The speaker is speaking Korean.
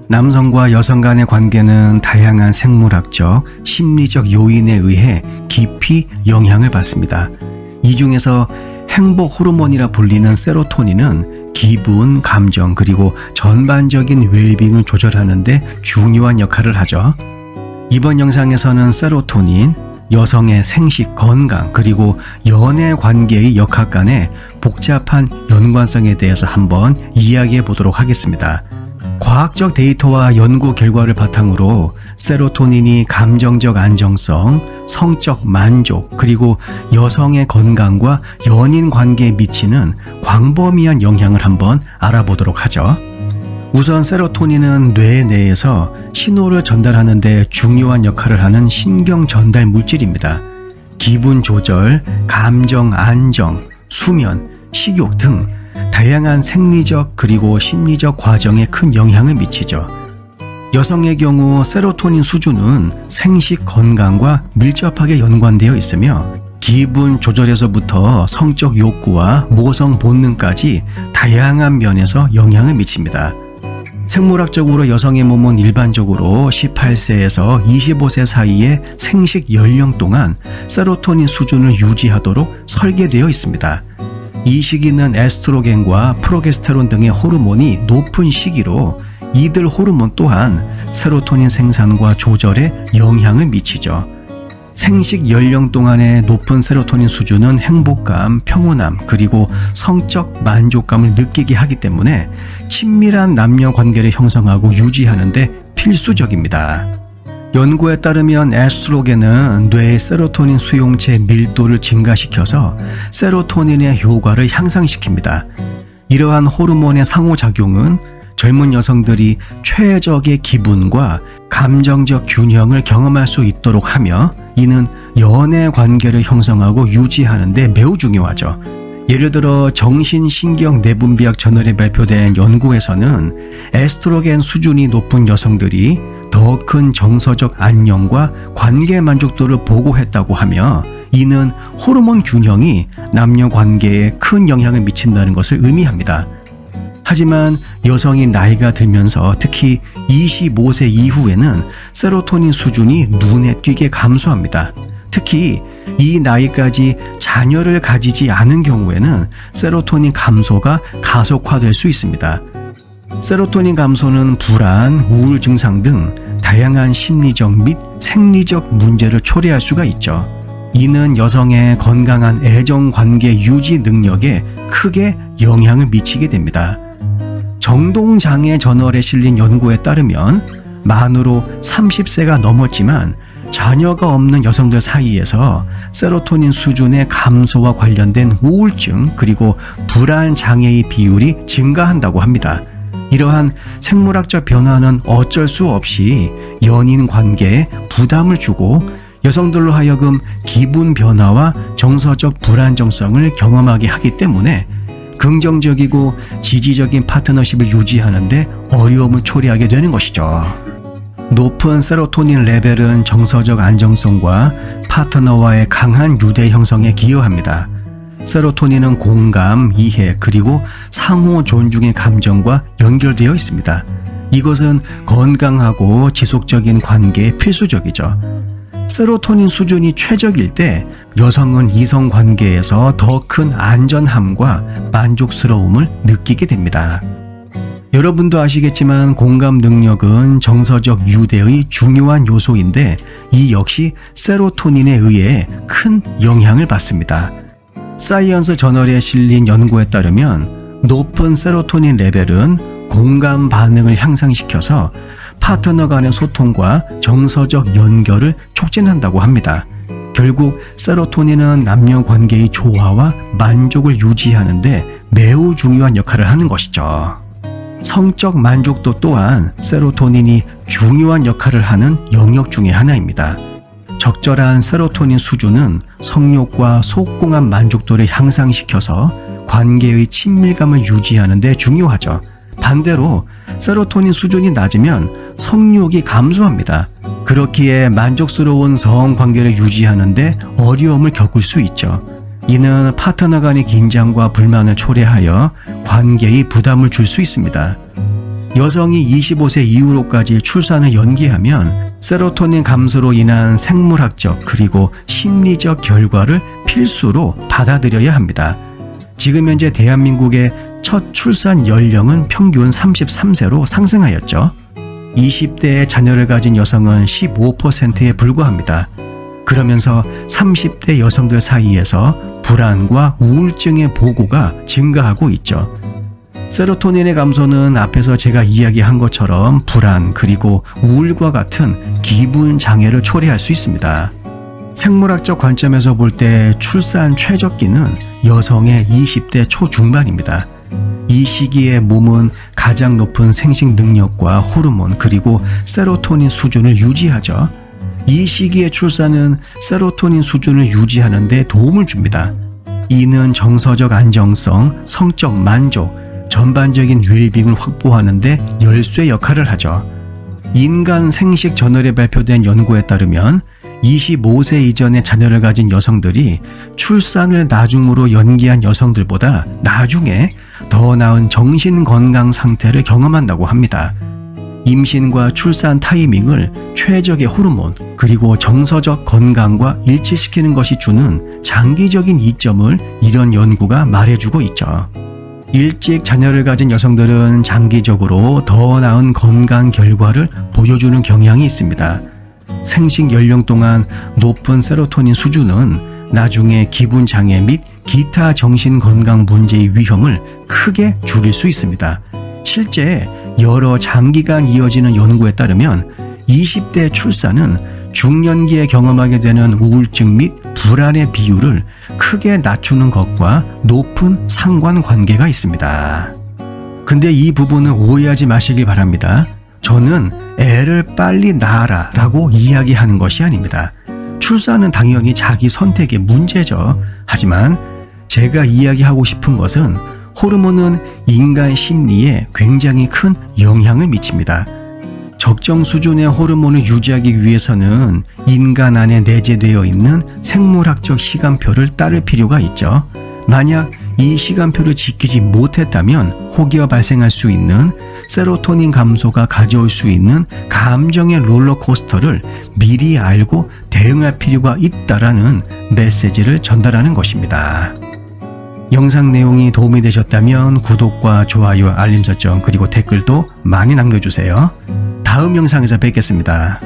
남성과 여성 간의 관계는 다양한 생물학적, 심리적 요인에 의해 깊이 영향을 받습니다. 이 중에서 행복 호르몬이라 불리는 세로토닌은 기분, 감정, 그리고 전반적인 웰빙을 조절하는 데 중요한 역할을 하죠. 이번 영상에서는 세로토닌, 여성의 생식, 건강, 그리고 연애 관계의 역학 간의 복잡한 연관성에 대해서 한번 이야기해 보도록 하겠습니다. 과학적 데이터와 연구 결과를 바탕으로 세로토닌이 감정적 안정성, 성적 만족, 그리고 여성의 건강과 연인 관계에 미치는 광범위한 영향을 한번 알아보도록 하죠. 우선 세로토닌은 뇌 내에서 신호를 전달하는 데 중요한 역할을 하는 신경 전달 물질입니다. 기분 조절, 감정 안정, 수면, 식욕 등 다양한 생리적 그리고 심리적 과정에 큰 영향을 미치죠. 여성의 경우 세로토닌 수준은 생식 건강과 밀접하게 연관되어 있으며 기분 조절에서부터 성적 욕구와 모성 본능까지 다양한 면에서 영향을 미칩니다. 생물학적으로 여성의 몸은 일반적으로 18세에서 25세 사이의 생식 연령 동안 세로토닌 수준을 유지하도록 설계되어 있습니다. 이 시기는 에스트로겐과 프로게스테론 등의 호르몬이 높은 시기로 이들 호르몬 또한 세로토닌 생산과 조절에 영향을 미치죠. 생식 연령 동안의 높은 세로토닌 수준은 행복감, 평온함, 그리고 성적 만족감을 느끼게 하기 때문에 친밀한 남녀 관계를 형성하고 유지하는 데 필수적입니다. 연구에 따르면 에스트로겐은 뇌의 세로토닌 수용체 밀도를 증가시켜서 세로토닌의 효과를 향상시킵니다. 이러한 호르몬의 상호작용은 젊은 여성들이 최적의 기분과 감정적 균형을 경험할 수 있도록 하며 이는 연애 관계를 형성하고 유지하는 데 매우 중요하죠. 예를 들어 정신신경내분비학 저널에 발표된 연구에서는 에스트로겐 수준이 높은 여성들이 더 큰 정서적 안녕과 관계 만족도를 보고했다고 하며 이는 호르몬 균형이 남녀 관계에 큰 영향을 미친다는 것을 의미합니다. 하지만 여성이 나이가 들면서 특히 25세 이후에는 세로토닌 수준이 눈에 띄게 감소합니다. 특히 이 나이까지 자녀를 가지지 않은 경우에는 세로토닌 감소가 가속화될 수 있습니다. 세로토닌 감소는 불안, 우울 증상 등 다양한 심리적 및 생리적 문제를 초래할 수가 있죠. 이는 여성의 건강한 애정관계 유지 능력에 크게 영향을 미치게 됩니다. 정동장애 저널에 실린 연구에 따르면 만으로 30세가 넘었지만 자녀가 없는 여성들 사이에서 세로토닌 수준의 감소와 관련된 우울증 그리고 불안 장애의 비율이 증가한다고 합니다. 이러한 생물학적 변화는 어쩔 수 없이 연인 관계에 부담을 주고 여성들로 하여금 기분 변화와 정서적 불안정성을 경험하게 하기 때문에 긍정적이고 지지적인 파트너십을 유지하는 데 어려움을 초래하게 되는 것이죠. 높은 세로토닌 레벨은 정서적 안정성과 파트너와의 강한 유대 형성에 기여합니다. 세로토닌은 공감, 이해, 그리고 상호 존중의 감정과 연결되어 있습니다. 이것은 건강하고 지속적인 관계에 필수적이죠. 세로토닌 수준이 최적일 때 여성은 이성 관계에서 더 큰 안전함과 만족스러움을 느끼게 됩니다. 여러분도 아시겠지만 공감 능력은 정서적 유대의 중요한 요소인데 이 역시 세로토닌에 의해 큰 영향을 받습니다. 사이언스 저널에 실린 연구에 따르면 높은 세로토닌 레벨은 공감 반응을 향상시켜서 파트너 간의 소통과 정서적 연결을 촉진한다고 합니다. 결국 세로토닌은 남녀 관계의 조화와 만족을 유지하는 데 매우 중요한 역할을 하는 것이죠. 성적 만족도 또한 세로토닌이 중요한 역할을 하는 영역 중의 하나입니다. 적절한 세로토닌 수준은 성욕과 속궁합 만족도를 향상시켜서 관계의 친밀감을 유지하는 데 중요하죠. 반대로 세로토닌 수준이 낮으면 성욕이 감소합니다. 그렇기에 만족스러운 성관계를 유지하는 데 어려움을 겪을 수 있죠. 이는 파트너 간의 긴장과 불만을 초래하여 관계에 부담을 줄 수 있습니다. 여성이 25세 이후로까지 출산을 연기하면 세로토닌 감소로 인한 생물학적 그리고 심리적 결과를 필수로 받아들여야 합니다. 지금 현재 대한민국의 첫 출산 연령은 평균 33세로 상승하였죠. 20대에 자녀를 가진 여성은 15%에 불과합니다. 그러면서 30대 여성들 사이에서 불안과 우울증의 보고가 증가하고 있죠. 세로토닌의 감소는 앞에서 제가 이야기한 것처럼 불안 그리고 우울과 같은 기분 장애를 초래할 수 있습니다. 생물학적 관점에서 볼 때 출산 최적기는 여성의 20대 초중반입니다. 이 시기에 몸은 가장 높은 생식 능력과 호르몬 그리고 세로토닌 수준을 유지하죠. 이 시기의 출산은 세로토닌 수준을 유지하는 데 도움을 줍니다. 이는 정서적 안정성, 성적 만족, 전반적인 웰빙을 확보하는 데 열쇠 역할을 하죠. 인간 생식 저널에 발표된 연구에 따르면 25세 이전에 자녀를 가진 여성들이 출산을 나중으로 연기한 여성들보다 나중에 더 나은 정신 건강 상태를 경험한다고 합니다. 임신과 출산 타이밍을 최적의 호르몬 그리고 정서적 건강과 일치시키는 것이 주는 장기적인 이점을 이런 연구가 말해주고 있죠. 일찍 자녀를 가진 여성들은 장기적으로 더 나은 건강 결과를 보여주는 경향이 있습니다. 생식 연령 동안 높은 세로토닌 수준은 나중에 기분 장애 및 기타 정신 건강 문제의 위험을 크게 줄일 수 있습니다. 실제 여러 장기간 이어지는 연구에 따르면 20대 출산은 중년기에 경험하게 되는 우울증 및 불안의 비율을 크게 낮추는 것과 높은 상관관계가 있습니다. 근데 이 부분은 오해하지 마시길 바랍니다. 저는 애를 빨리 낳아라 라고 이야기하는 것이 아닙니다. 출산은 당연히 자기 선택의 문제죠. 하지만 제가 이야기하고 싶은 것은 호르몬은 인간 심리에 굉장히 큰 영향을 미칩니다. 적정 수준의 호르몬을 유지하기 위해서는 인간 안에 내재되어 있는 생물학적 시간표를 따를 필요가 있죠. 만약 이 시간표를 지키지 못했다면 혹여 발생할 수 있는 세로토닌 감소가 가져올 수 있는 감정의 롤러코스터를 미리 알고 대응할 필요가 있다라는 메시지를 전달하는 것입니다. 영상 내용이 도움이 되셨다면 구독과 좋아요, 알림 설정 그리고 댓글도 많이 남겨주세요. 다음 영상에서 뵙겠습니다.